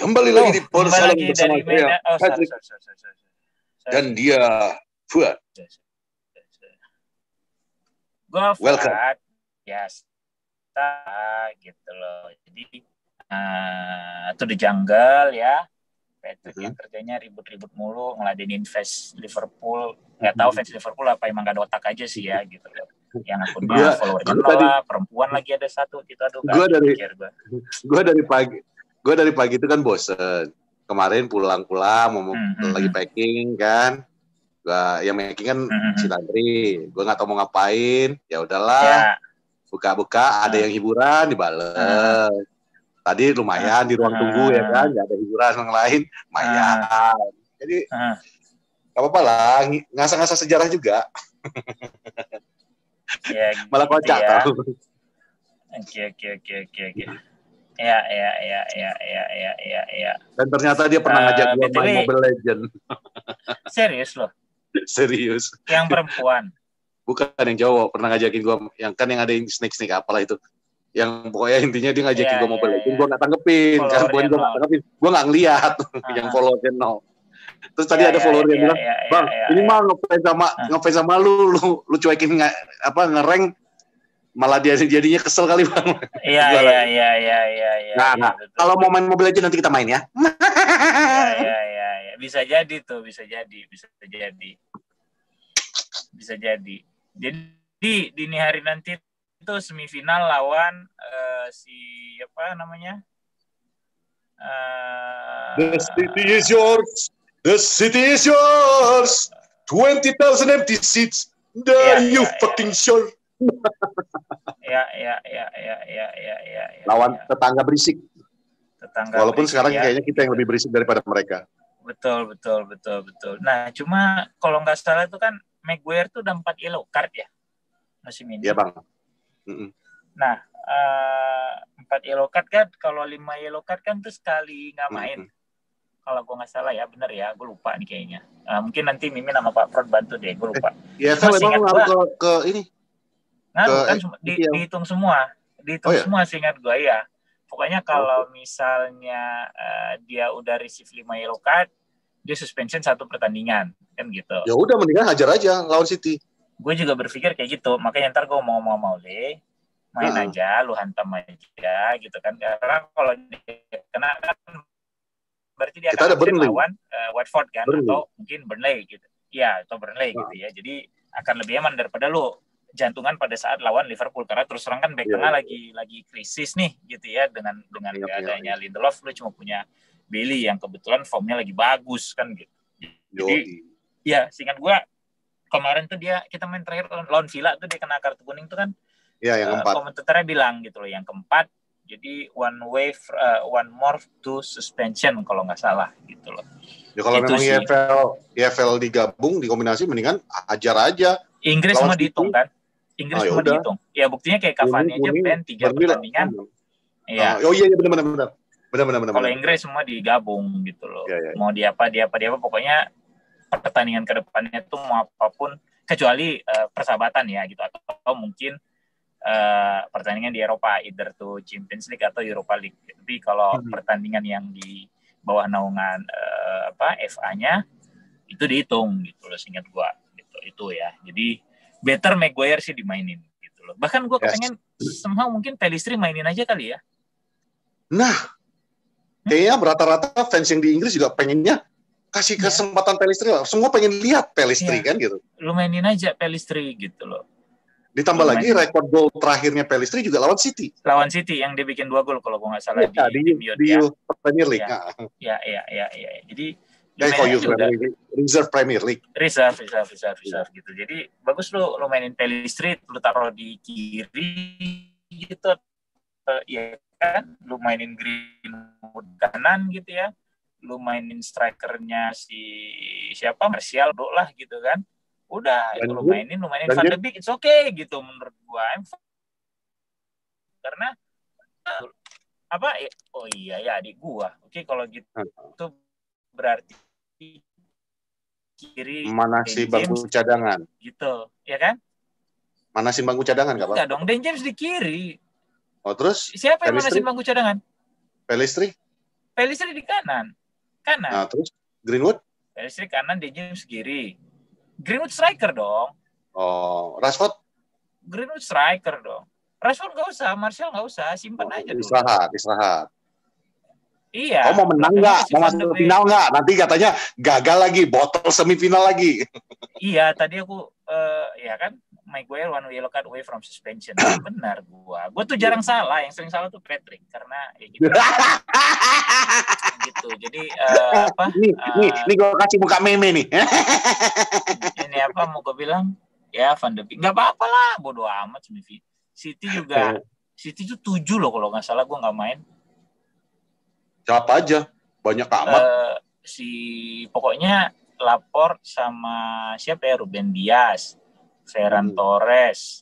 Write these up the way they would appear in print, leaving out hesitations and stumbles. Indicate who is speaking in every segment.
Speaker 1: Kembali lagi di Porsalam
Speaker 2: lagi
Speaker 1: bersama
Speaker 2: dari
Speaker 1: saya,
Speaker 2: Medan.
Speaker 1: Patrick, dan dia, Fuad.
Speaker 2: Gue
Speaker 1: Welcome.
Speaker 2: Fuad, ya, gitu loh. Jadi itu di jungle ya. Patrick yang kerjanya ribut-ribut mulu, ngeladenin fans Liverpool. Nggak tahu fans Liverpool apa emang gak ada otak aja sih ya gitu loh. Yang akunnya followernya nol lah, perempuan lagi ada satu gitu. Aduh,
Speaker 1: gue dari pagi itu kan bosen. Kemarin pulang-pulang mau lagi packing kan. Yang making kan si Landry. Gue nggak tahu mau ngapain. Ya udahlah. Buka-buka ada yang hiburan dibales. Tadi lumayan di ruang tunggu ya kan. Nggak ada hiburan yang lain. Lumayan. Jadi nggak apa-apa lah. Ngasah-ngasah sejarah juga.
Speaker 2: Ya,
Speaker 1: malah
Speaker 2: gitu
Speaker 1: kocak
Speaker 2: ya.
Speaker 1: tau.
Speaker 2: Oke. Ya.
Speaker 1: Dan ternyata dia pernah ngajak gue main Mobile Legend.
Speaker 2: Serius loh?
Speaker 1: Serius.
Speaker 2: Yang perempuan?
Speaker 1: Bukan, yang cowok. Pernah ngajakin gue, yang ada yang snake apalah itu. Yang pokoknya intinya dia ngajakin gue Mobile Legend. Gue gak tanggepin. Kan gue gak tanggepin. Gue gak ngeliat yang followernya 0. Terus tadi ada follower yang bilang, Bang, ini mah ngefans sama lu cuekin ngerank, malah dia jadinya kesel kali Bang.
Speaker 2: Iya.
Speaker 1: Nah, kalau mau main Mobile Legends nanti kita main ya.
Speaker 2: Iya. Bisa jadi. Jadi dini hari nanti itu semifinal lawan siapa namanya?
Speaker 1: The city is yours. 20,000 empty seats. You fucking sure.
Speaker 2: Ya.
Speaker 1: Lawan tetangga berisik. Walaupun
Speaker 2: berisik,
Speaker 1: sekarang kayaknya kita yang lebih berisik daripada mereka.
Speaker 2: Betul. Nah, cuma kalau nggak salah itu kan Maguire tuh udah 4 yellow card ya musim ini.
Speaker 1: Iya Bang.
Speaker 2: Nah, 4 yellow card kan, kalau 5 yellow card kan tuh sekali nggak main. Kalau gue nggak salah ya, bener ya, gue lupa nih kayaknya. Mungkin nanti Mimin sama Pak Frod bantu deh, gue lupa.
Speaker 1: Kalau memang ngaruh ke ini.
Speaker 2: Ngaruh kan, dihitung semua. Semua seingat gue ya. Pokoknya kalau misalnya dia udah receive 5 yellow card, dia suspension 1 pertandingan, kan gitu.
Speaker 1: Ya udah, mendingan hajar aja lawan City.
Speaker 2: Gue juga berpikir kayak gitu, makanya ntar gue ngomong sama Ole, main aja, lu hantam aja gitu kan. Karena kalau dia kena kan berarti dia
Speaker 1: kita
Speaker 2: akan
Speaker 1: lawan
Speaker 2: Watford kan, atau mungkin Burnley gitu. Iya, atau Burnley gitu ya. Jadi akan lebih aman daripada lu jantungan pada saat lawan Liverpool, karena terus terang kan back tengah lagi krisis nih gitu ya, dengan adanya Lindelof, lu cuma punya Bailey yang kebetulan formnya lagi bagus kan gitu. Jadi ya seingat gua kemarin tuh kita main terakhir lawan Villa tuh dia kena kartu kuning tuh kan. Iya, yang keempat. Komentarnya bilang gitu loh, yang keempat. Jadi one more to suspension kalau nggak salah gitu loh.
Speaker 1: Ya kalau memang EFL digabung, dikombinasi, mendingan ajar aja.
Speaker 2: Inggris semua dihitung kan? Inggris semua dihitung. Ya buktinya kayak Cavani aja ban 3 pertandingan. Iya.
Speaker 1: Iya benar.
Speaker 2: Kalau Inggris semua digabung gitu loh. Ya. Mau dia apa pokoknya pertandingan ke depannya tuh mau apapun kecuali persahabatan ya gitu, atau mungkin pertandingan di Eropa, either tuh Champions League atau Europa League. Tapi kalau pertandingan yang di bawah naungan FA-nya itu dihitung gitu loh, seingat gua gitu. Itu ya. Jadi better Maguire sih dimainin gitu loh. Bahkan gua kepengen somehow mungkin Pellistri mainin aja kali ya.
Speaker 1: Nah, kayaknya rata-rata fans yang di Inggris juga pengennya kasih kesempatan Pellistri lah. Semua pengen lihat Pellistri kan gitu.
Speaker 2: Lu mainin aja Pellistri gitu loh.
Speaker 1: Ditambah lagi rekor gol terakhirnya Pellistri juga lawan City.
Speaker 2: Lawan City yang dia bikin 2 gol kalau gue nggak salah di
Speaker 1: Premier League.
Speaker 2: Ya. Jadi
Speaker 1: reserve Premier League.
Speaker 2: Reserve gitu. Jadi bagus lu mainin Pellistri, lu taruh di kiri gitu. Ya kan, lu mainin Greenwood kanan gitu ya. Lu mainin strikernya siapa, Martial lah gitu kan. Udah, itu lu mainin Van de Beek, it's okay gitu menurut gua. Karena adik gua. Oke, kalau gitu itu berarti kiri
Speaker 1: Manasi bangku cadangan.
Speaker 2: Gitu, ya kan?
Speaker 1: Manasin bangku cadangan enggak, Pak?
Speaker 2: Enggak dong, Dan James di kiri.
Speaker 1: Oh, terus?
Speaker 2: Siapa yang manasin bangku cadangan?
Speaker 1: Pellistri
Speaker 2: Pellistri di kanan.
Speaker 1: Nah, terus Greenwood?
Speaker 2: Pellistri kanan, De James kiri. Greenwood striker dong.
Speaker 1: Oh, Rashford?
Speaker 2: Greenwood striker dong. Rashford nggak usah, Martial nggak usah, simpan aja dulu.
Speaker 1: Istirahat.
Speaker 2: Iya.
Speaker 1: Kau mau menang nggak? Mau masuk final nggak? Nanti katanya gagal lagi, botol semifinal lagi.
Speaker 2: Iya, tadi aku ya kan, Maguire one yellow card away from suspension. Benar gua tuh jarang salah, yang sering salah tuh Patrick karena ya gitu. Gitu. Jadi apa?
Speaker 1: Ini gua kasih muka meme nih.
Speaker 2: Ini apa mau gue bilang? Ya Van de Beek nggak apa-apa lah, bodo amat semifinal. City juga, City itu 7 loh kalau nggak salah, gue nggak main.
Speaker 1: Siapa aja? Banyak amat.
Speaker 2: Pokoknya Laporte sama siapa ya, Ruben Dias, Ferran Torres,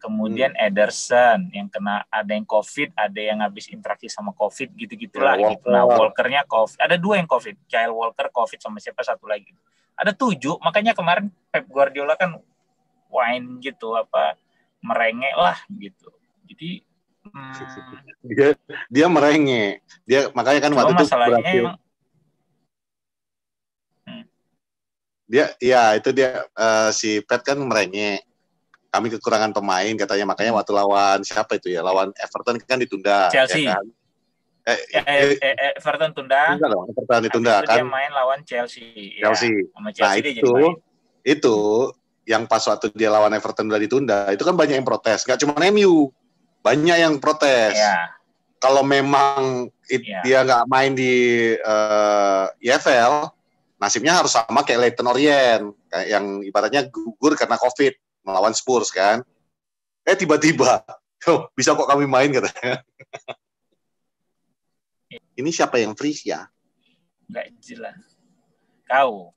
Speaker 2: kemudian Ederson yang kena, ada yang COVID, ada yang habis interaksi sama COVID gitu-gitulah.
Speaker 1: Ya,
Speaker 2: gitu. Nah, Walkernya COVID, ada 2 yang COVID, Kyle Walker COVID sama siapa satu lagi. Ada 7, makanya kemarin Pep Guardiola kan wine gitu, apa merengek lah gitu. Jadi
Speaker 1: dia merengek. Dia makanya kan waktu itu berhasil. Dia si Pep kan merengek. Kami kekurangan pemain katanya, makanya waktu lawan siapa itu ya? Lawan Everton kan ditunda.
Speaker 2: Chelsea.
Speaker 1: Ya kan?
Speaker 2: Everton tunda.
Speaker 1: Everton ditunda kan.
Speaker 2: Dia main lawan Chelsea.
Speaker 1: Ya,
Speaker 2: sama Chelsea
Speaker 1: nah itu yang pas waktu dia lawan Everton udah ditunda, itu kan banyak yang protes. Gak cuma MU, banyak yang protes.
Speaker 2: Ya.
Speaker 1: Kalau memang dia nggak main di EFL, nasibnya harus sama kayak Leyton Orient, kayak yang ibaratnya gugur karena COVID melawan Spurs kan. Tiba-tiba, bisa kok kami main katanya. Ini siapa yang freeze ya?
Speaker 2: Nggak jelas. Kau.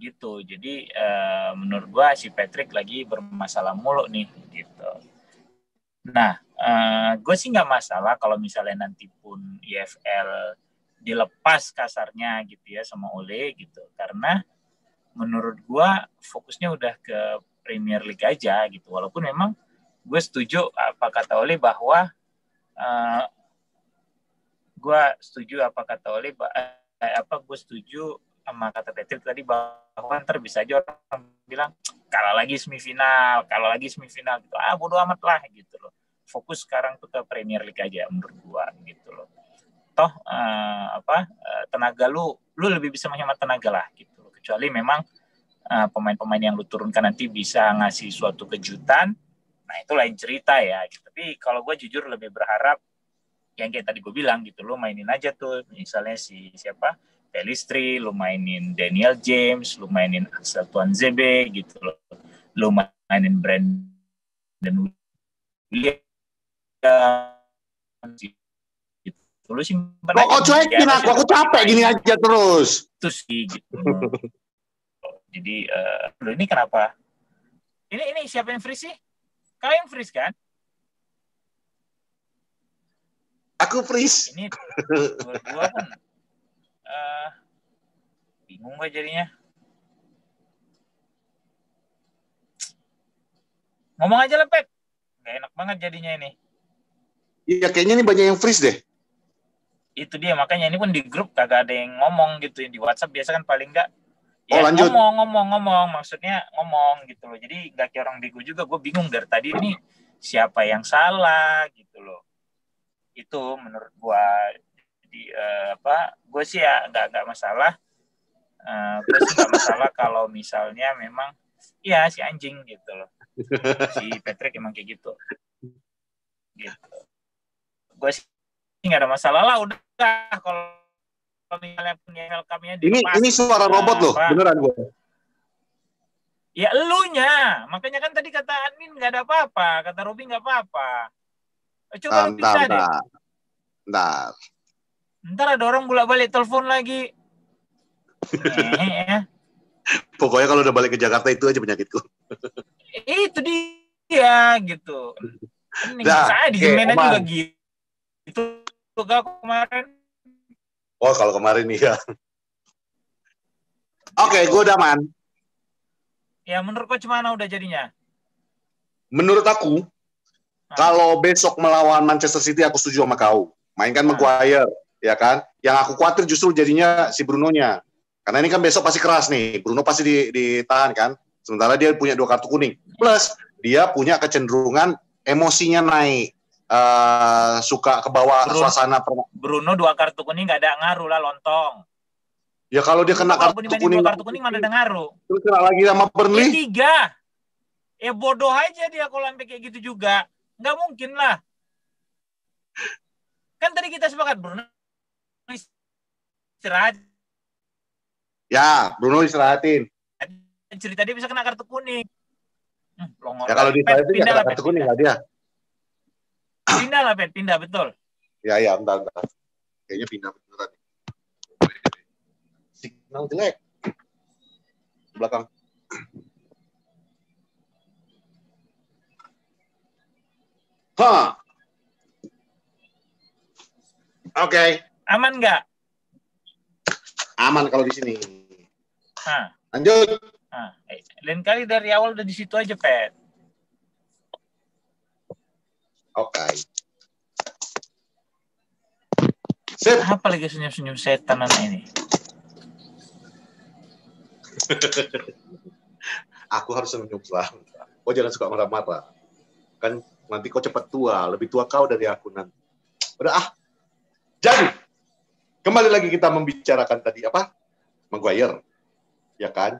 Speaker 2: Gitu. Jadi menurut gua si Patrick lagi bermasalah mulu nih gitu. Nah, gue sih nggak masalah kalau misalnya nanti pun EFL dilepas kasarnya gitu ya sama Ole gitu, karena menurut gue fokusnya udah ke Premier League aja gitu. Walaupun memang gue setuju apa kata Ole bahwa gue setuju sama kata Patrick tadi bahwa ntar bisa aja orang bilang kalah lagi semifinal gitu. Bodo amat lah gitu loh. Fokus sekarang tuh ke Premier League aja menurut gua gitu loh. Toh tenaga lu lebih bisa menghemat tenaga lah gitu loh. Kecuali memang pemain-pemain yang lu turunkan nanti bisa ngasih suatu kejutan. Nah, itu lain cerita ya gitu. Tapi kalau gua jujur lebih berharap yang kayak tadi gue bilang gitu, lu mainin aja tuh misalnya siapa Pellistri, lu mainin Daniel James, lu mainin Axel Tuanzebe gitu loh, lu mainin Brandon Williams gitu. Lu simpen aja.
Speaker 1: Kok cuekin aku capek gini aja terus.
Speaker 2: Terus gitu. Jadi ini kenapa? Ini siapa yang freeze sih? Kau yang freeze kan?
Speaker 1: Aku freeze.
Speaker 2: Ini gua pun bingung gue jadinya. Ngomong aja lah, Pep. Gak enak banget jadinya ini.
Speaker 1: Iya, kayaknya ini banyak yang freeze deh.
Speaker 2: Itu dia, makanya ini pun di grup kagak ada yang ngomong gitu. Di WhatsApp biasa kan paling enggak
Speaker 1: lanjut.
Speaker 2: ngomong. Maksudnya ngomong gitu loh. Jadi gak kayak orang bego juga. Gue bingung dari tadi ini siapa yang salah gitu loh. Itu menurut gue. Jadi gue sih ya nggak masalah. Gue sih nggak masalah kalau misalnya memang ya si anjing gitu loh. Si Patrick emang kayak gitu. Gue sih nggak ada masalah lah, udah kalau misalnya punya welcome-nya dilepas.
Speaker 1: Ini suara robot loh, beneran gue.
Speaker 2: Ya elunya, makanya kan tadi kata admin nggak ada apa-apa, kata Robi nggak apa-apa. Coba lu pindah deh. Ntar ada orang bolak-balik telepon lagi.
Speaker 1: Pokoknya kalau udah balik ke Jakarta itu aja penyakitku.
Speaker 2: Itu dia gitu. Saya di Jemena juga gitu. Gak kemarin.
Speaker 1: Oh, kalau kemarin iya. Oke, gue udah aman.
Speaker 2: Ya, menurut coach mana udah jadinya?
Speaker 1: Menurut aku, kalau besok melawan Manchester City, aku setuju sama kau. mainkan Maguire, ya kan? Yang aku khawatir justru jadinya si Bruno-nya. Karena ini kan besok pasti keras nih. Bruno pasti ditahan kan. Sementara dia punya 2 kartu kuning. Plus dia punya kecenderungan emosinya naik. Suka ke bawah suasana.
Speaker 2: Bruno 2 kartu kuning nggak ada ngaruh lah, lontong.
Speaker 1: Ya kalau dia kena kartu kuning,
Speaker 2: 2 kartu kuning mana ada ngaruh.
Speaker 1: Terus kena lagi sama Burnley.
Speaker 2: Ya 3. Bodoh aja dia kalau sampai kayak gitu juga. Nggak mungkin lah. Kan tadi kita sepakat Bruno istirahat.
Speaker 1: Ya, Bruno istirahatin.
Speaker 2: Cerita dia bisa kena kartu kuning.
Speaker 1: Ya kalau diistirahatin ya kena kartu kuning lah dia.
Speaker 2: Pindah lah, Pet. Pindah, betul.
Speaker 1: Ya, bentar. Kayaknya pindah beneran. Signal jelek. Belakang. Oke.
Speaker 2: Aman nggak?
Speaker 1: Aman kalau di sini. Lanjut.
Speaker 2: Lain kali dari awal udah di situ aja, Pet.
Speaker 1: Oke. Sip.
Speaker 2: Apa lagi senyum-senyum setan anak ini?
Speaker 1: Aku harus senyum selalu. Kau jangan suka marah-marah. Kan nanti kau cepat tua. Lebih tua kau dari aku nanti. Udah Jadi, kembali lagi kita membicarakan tadi apa? Maguire. Ya kan?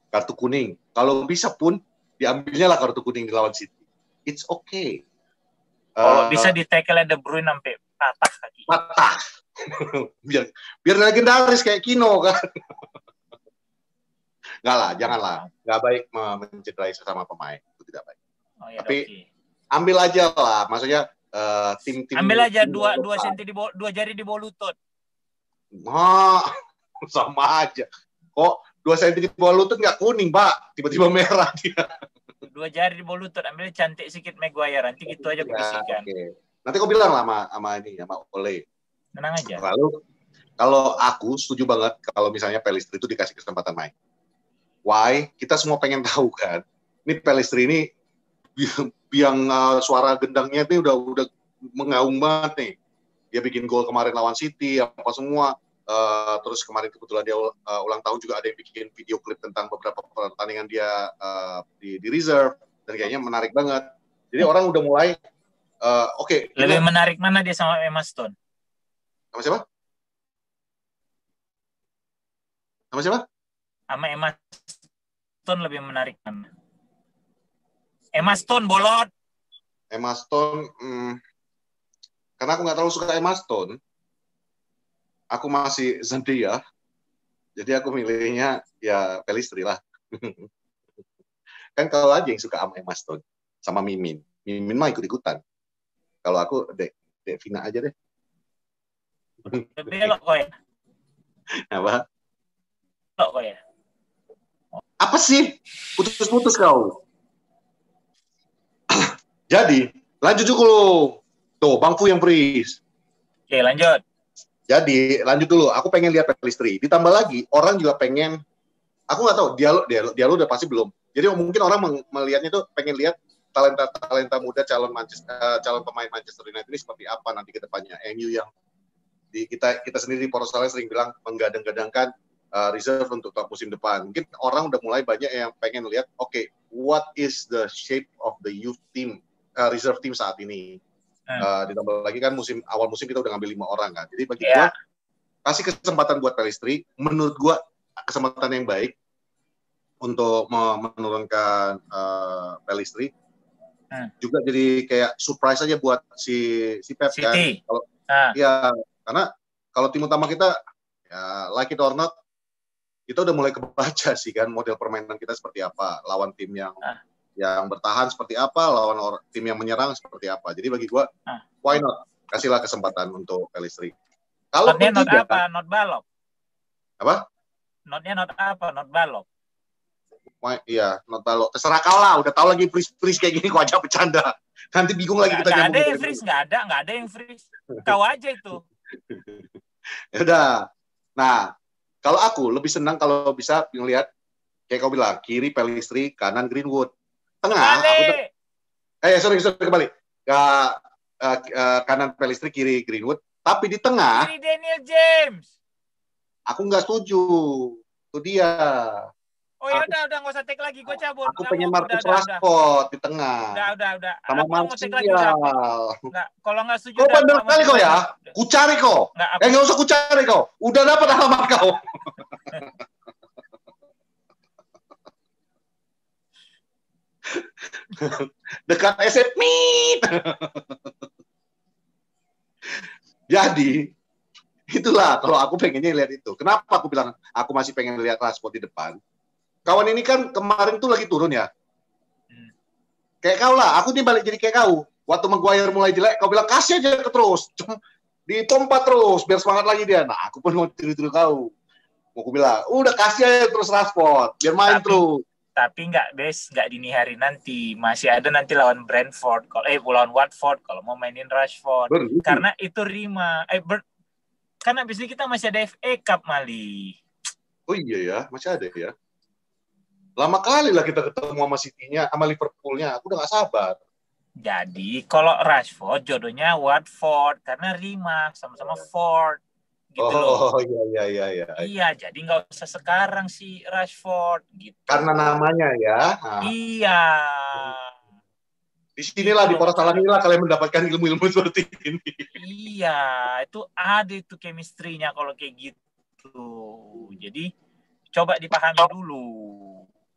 Speaker 1: Kartu kuning. Kalau bisa pun, diambilnya lah kartu kuning di lawan City. It's okay.
Speaker 2: Kalau bisa di-tackle De Bruyne sampai patah kaki.
Speaker 1: Patah. biar legendaris kayak Kino kan. Enggak lah, janganlah. Enggak baik mencederai sesama pemain. Itu tidak baik. Tapi ambil aja lah. Maksudnya tim-tim.
Speaker 2: Ambil aja 2 senti di 2 jari di bawah lutut.
Speaker 1: Sama aja. Kok 2 senti di bawah lutut nggak kuning, Pak? Tiba-tiba merah dia.
Speaker 2: 2 jari di bawah lutut, ambil cantik sedikit Maguire. Nanti gitu aja aku bisikan.
Speaker 1: Okay. Nanti kau bilang lah sama Ole.
Speaker 2: Tenang aja.
Speaker 1: Lalu kalau aku setuju banget kalau misalnya Pellistri itu dikasih kesempatan main. Why? Kita semua pengen tahu kan. Ini Pellistri ini yang suara gendangnya ini udah mengaung banget nih. Dia bikin gol kemarin lawan City, apa semua. Terus kemarin kebetulan dia ulang tahun juga ada yang bikin video klip tentang beberapa pertandingan dia di reserve. Dan kayaknya menarik banget. Jadi orang udah mulai oke.
Speaker 2: Lebih menarik mana dia sama Emma Stone?
Speaker 1: Sama siapa? Sama siapa?
Speaker 2: Sama Emma Stone lebih menarik mana? Emma Stone bolot.
Speaker 1: Emma Stone, karena aku nggak terlalu suka Emma Stone, aku masih Zendaya, jadi aku milihnya ya Pellistri lah. Kan kalau aja yang suka sama Emma Stone, sama Mimin mah ikut-ikutan. Kalau aku Devina aja deh.
Speaker 2: Belok kok ya?
Speaker 1: Apa?
Speaker 2: Belok kok ya?
Speaker 1: Apa sih? Putus-putus kau. Jadi, lanjut dulu. Tuh, Bang Fu yang freeze.
Speaker 2: Oke, lanjut.
Speaker 1: Jadi, lanjut dulu. Aku pengen lihat Pellistri. Ditambah lagi, orang juga pengen, aku nggak tahu, dialog udah pasti belum. Jadi mungkin orang melihatnya tuh pengen lihat talenta muda calon pemain Manchester United ini seperti apa nanti ke depannya. MU yang kita sendiri di Poros Saleh sering bilang menggadang-gadangkan reserve untuk musim depan. Mungkin orang udah mulai banyak yang pengen lihat, okay, what is the shape of the youth team, reserve team saat ini. Ditambah lagi kan awal musim kita udah ngambil 5 orang kan. Jadi bagi gua kasih kesempatan buat Pellistri, menurut gua kesempatan yang baik untuk menurunkan Pellistri. Juga jadi kayak surprise aja buat si Pep kan. Kalau ya karena kalau tim utama kita ya like it or not kita udah mulai kebaca sih kan model permainan kita seperti apa, lawan tim yang bertahan seperti apa, lawan tim yang menyerang seperti apa. Jadi bagi gua why not kasihlah kesempatan untuk Pellistri. Kalau
Speaker 2: not apa, not balok.
Speaker 1: Apa?
Speaker 2: Notnya not apa, not balok.
Speaker 1: Iya, not balok. Terserah kau lah, udah tahu lagi freeze kayak gini kok aja bercanda. Nanti bingung lagi kita
Speaker 2: nyambung. Nggak ada yang freeze. Kau aja itu.
Speaker 1: Ya udah. Nah, kalau aku lebih senang kalau bisa ngelihat kayak kau bilang, kiri Pellistri, kanan Greenwood. Tengah, sorry kembali. kanan Pellistri, kiri Greenwood. Tapi di tengah,
Speaker 2: kiri Daniel James.
Speaker 1: Aku nggak setuju. Itu dia.
Speaker 2: Oh ya udah nggak usah take lagi, gue cabut.
Speaker 1: Aku pengen Marcus Rashford di tengah.
Speaker 2: Udah.
Speaker 1: Sama
Speaker 2: Martial. Nggak, kalau nggak setuju.
Speaker 1: Kau bandel kali kau ya. Kucari kau. Nggak usah kucari kau. Udah dapat alamat kau. Dekat SF Meet. Jadi itulah kalau aku pengennya lihat itu. Kenapa aku bilang aku masih pengen lihat Rashford di depan? Kawan ini kan kemarin tuh lagi turun ya. Kayak kau lah, aku nih balik jadi kayak kau. Waktu Maguire mulai jelek, kau bilang kasih aja terus. Ditompat terus, biar semangat lagi dia. Nah, aku pun mau tiru-tiru kau. Mau aku bilang, udah kasih aja terus Rashford, biar main terus.
Speaker 2: Tapi nggak dini hari nanti. Masih ada nanti lawan Brentford, lawan Watford, kalau mau mainin Rashford. Karena itu Rima. Kan abis ini kita masih ada FA Cup, Mali.
Speaker 1: Oh iya ya, masih ada ya. Lama kali lah kita ketemu sama City-nya, sama Liverpool-nya. Aku udah gak sabar.
Speaker 2: Jadi, kalau Rashford jodohnya Watford. Karena Rima, sama-sama Ford. Gitu loh.
Speaker 1: Oh iya.
Speaker 2: Iya, jadi nggak usah sekarang si Rashford. Gitu.
Speaker 1: Karena namanya ya.
Speaker 2: Iya.
Speaker 1: Di sinilah, di Poros Salam inilah kalian mendapatkan ilmu-ilmu seperti ini.
Speaker 2: Iya, itu ada itu chemistry-nya kalau kayak gitu. Jadi, coba dipahami dulu.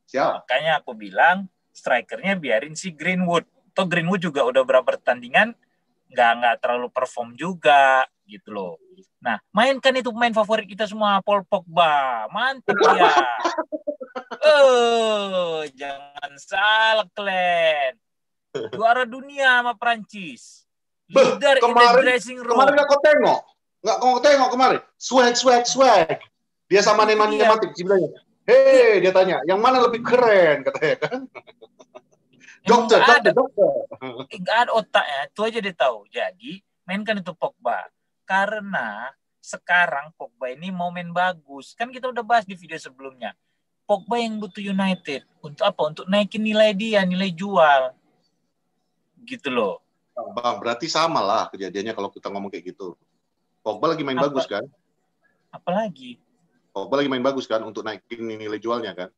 Speaker 1: Siap.
Speaker 2: Makanya aku bilang strikernya biarin si Greenwood. Toh Greenwood juga udah berapa pertandingan nggak terlalu perform juga gitu loh. Nah, mainkan itu pemain favorit kita semua, Paul Pogba. Mantap ya. Jangan salah, Glenn. Juara dunia sama Prancis. Leader in the dressing room.
Speaker 1: Kemarin nggak kau tengok kemarin. Swag. Dia sama Nemanja Matic sebenarnya. Hei, dia tanya, yang mana lebih keren, katanya kan? Dokter.
Speaker 2: Nggak ada otaknya, itu aja dia tahu. Jadi, mainkan itu Pogba. Karena sekarang Pogba ini mau main bagus. Kan kita udah bahas di video sebelumnya. Pogba yang butuh United. Untuk apa? Untuk naikin nilai dia, nilai jual. Gitu loh.
Speaker 1: Bang, berarti sama lah kejadiannya kalau kita ngomong kayak gitu. Pogba lagi main bagus kan?
Speaker 2: Apalagi?
Speaker 1: Pogba lagi main bagus kan untuk naikin nilai jualnya kan?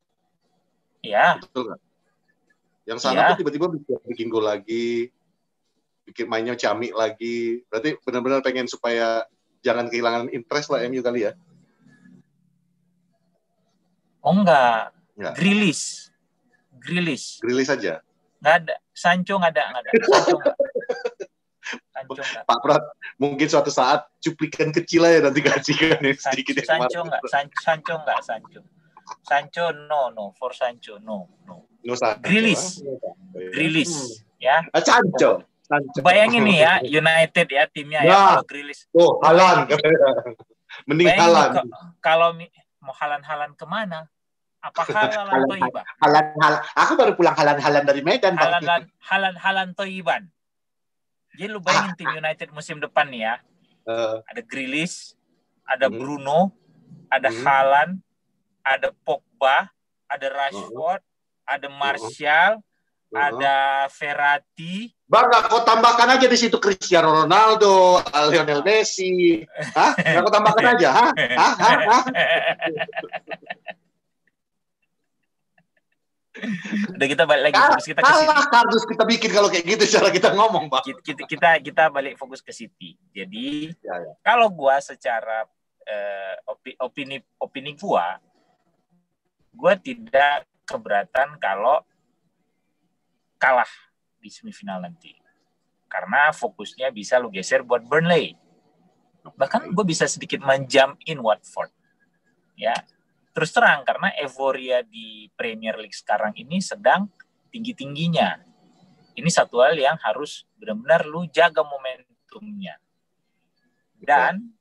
Speaker 2: Iya.
Speaker 1: Betul nggak? Yang sana tuh tiba-tiba bikin gol lagi, bikin mainnya ciamik lagi. Berarti benar-benar pengen supaya jangan kehilangan interest lah MU kali ya?
Speaker 2: Oh enggak. Grealish
Speaker 1: aja?
Speaker 2: Nggak ada. Sancho nggak ada. Sancho nggak.
Speaker 1: Pak Prat, mungkin suatu saat cuplikan kecil aja nanti kasihkan sedikit.
Speaker 2: Sancho nggak. Sancho no for Sancho no. Grealish ya.
Speaker 1: Sancho.
Speaker 2: Bayangin nih ya, United ya timnya ya kalau Grealish.
Speaker 1: Oh, Haaland. Mending Haaland.
Speaker 2: Kalau mau Haaland kemana? Apa Haaland Toiban?
Speaker 1: Haaland. Aku baru pulang Haaland dari Medan.
Speaker 2: Haaland Toiban. Jadi lu bayangin tim United musim depan nih ya. Ada Grealish, ada Bruno, ada Haaland, ada Pogba, ada Rashford, ada Martial, ada Verratti.
Speaker 1: Bang, nggak kau tambahkan aja di situ Cristiano Ronaldo, Lionel Messi. Nggak kau tambahkan aja?
Speaker 2: Udah kita balik lagi fokus kita ke City.
Speaker 1: Harus kita bikin kalau kayak gitu cara kita ngomong, Bang.
Speaker 2: Kita balik fokus ke City. Jadi kalau gua secara opini gua tidak keberatan kalau kalah di semifinal nanti. Karena fokusnya bisa lu geser buat Burnley. Bahkan gue bisa sedikit menjump in Watford. Ya. Terus terang, karena euforia di Premier League sekarang ini sedang tinggi-tingginya. Ini satu hal yang harus benar-benar lu jaga momentumnya. Dan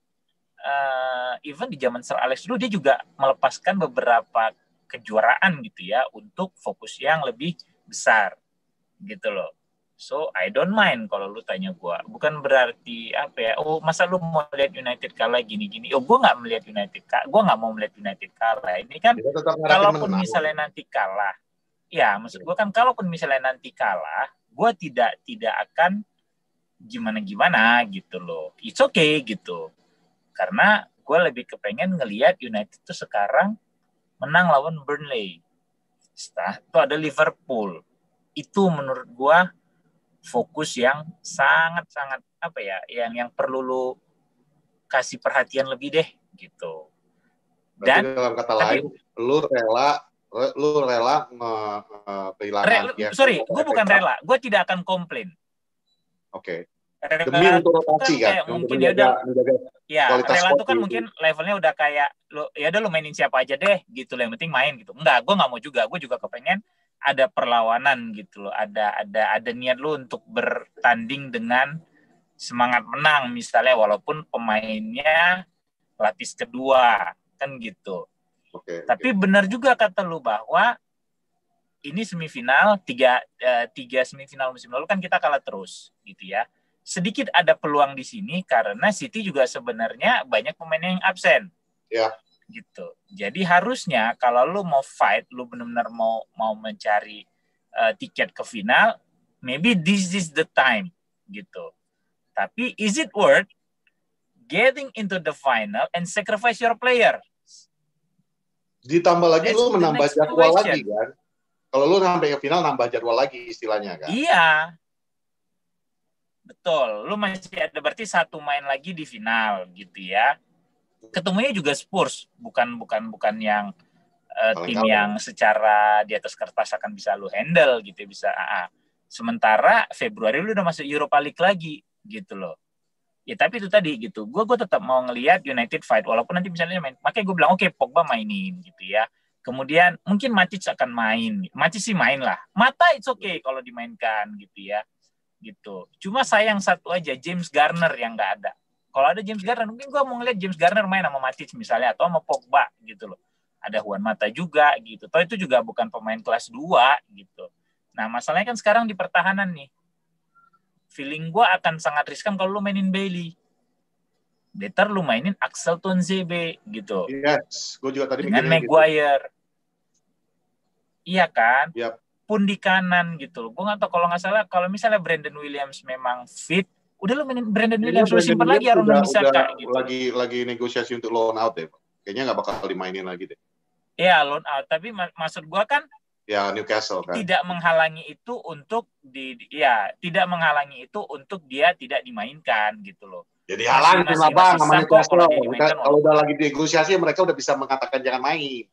Speaker 2: even di zaman Sir Alex dulu, dia juga melepaskan beberapa kejuaraan gitu ya, untuk fokus yang lebih besar. Gitu loh. So, I don't mind kalau lu tanya gue. Bukan berarti masa lu mau lihat United kalah gini-gini. Gue nggak melihat United kalah. Gue nggak mau melihat United kalah. Ini kan kalaupun misalnya nanti kalah, ya maksud gue kan kalaupun misalnya nanti kalah, gue tidak akan gimana gitu loh. It's okay gitu. Karena gue lebih kepengen ngelihat United tuh sekarang menang lawan Burnley. Setelah itu ada Liverpool. Itu menurut gue fokus yang sangat-sangat apa ya, yang perlu lu kasih perhatian lebih deh gitu.
Speaker 1: Dan dalam kata lain, lu rela kehilangan
Speaker 2: gue bukan rela, gue tidak akan komplain.
Speaker 1: Oke. Demi untuk rotasi kan,
Speaker 2: mungkin rela itu kan mungkin levelnya udah kayak lu ya udah lu mainin siapa aja deh gitu, yang penting main gitu. Enggak, gue nggak mau juga, gue juga kepengen ada perlawanan gitu loh, ada niat lu untuk bertanding dengan semangat menang misalnya, walaupun pemainnya lapis kedua kan gitu. Tapi benar juga kata lu bahwa ini semifinal, tiga semifinal musim lalu kan kita kalah terus gitu ya. Sedikit ada peluang di sini karena City juga sebenarnya banyak pemain yang absen.
Speaker 1: Ya.
Speaker 2: Gitu. Jadi harusnya kalau lu mau fight, lu benar-benar mau mencari tiket ke final, maybe this is the time gitu. Tapi is it worth getting into the final and sacrifice your player?
Speaker 1: Ditambah lagi lu menambah jadwal lagi kan. Kalau lu sampai ke final nambah jadwal lagi istilahnya kan.
Speaker 2: Iya. Betul. Lu masih ada berarti satu main lagi di final gitu ya. Ketemunya juga Spurs, bukan yang tim yang secara di atas kertas akan bisa lu handle gitu, bisa Sementara Februari lu udah masuk Europa League lagi gitu loh. Ya tapi itu tadi gitu. Gue tetap mau ngelihat United fight walaupun nanti misalnya main. Makanya gue bilang oke, Pogba mainin gitu ya. Kemudian mungkin Matic akan main. Matic sih main lah. Mata it's okay kalau dimainkan gitu ya. Gitu. Cuma sayang satu aja, James Garner yang nggak ada. Kalau ada James Garner, mungkin gue mau ngeliat James Garner main sama Matic misalnya, atau sama Pogba gitu loh. Ada Juan Mata juga gitu. Toh itu juga bukan pemain kelas 2 gitu. Nah masalahnya kan sekarang di pertahanan nih. Feeling gue akan sangat riskan kalau lu mainin Bailey. Better lu mainin Axel Tuanzebe gitu.
Speaker 1: Yes, gue juga tadi
Speaker 2: dengan Maguire. Gitu. Iya kan?
Speaker 1: Yep.
Speaker 2: Pun di kanan gitu. Gue nggak tahu, kalau nggak salah kalau misalnya Brandon Williams memang fit, udah lu mainin Brandon Williams, lu simpan lagi Aaron Wan-Bissaka gitu.
Speaker 1: Lagi negosiasi untuk loan out deh. Kayaknya nggak bakal dimainin lagi deh.
Speaker 2: Iya, loan out. Tapi maksud gue kan
Speaker 1: ya Newcastle kan.
Speaker 2: Tidak menghalangi itu untuk tidak menghalangi itu untuk dia tidak dimainkan gitu loh.
Speaker 1: Jadi halangi lah Bang sama Newcastle. Kalau udah lagi negosiasi mereka udah bisa mengatakan jangan main.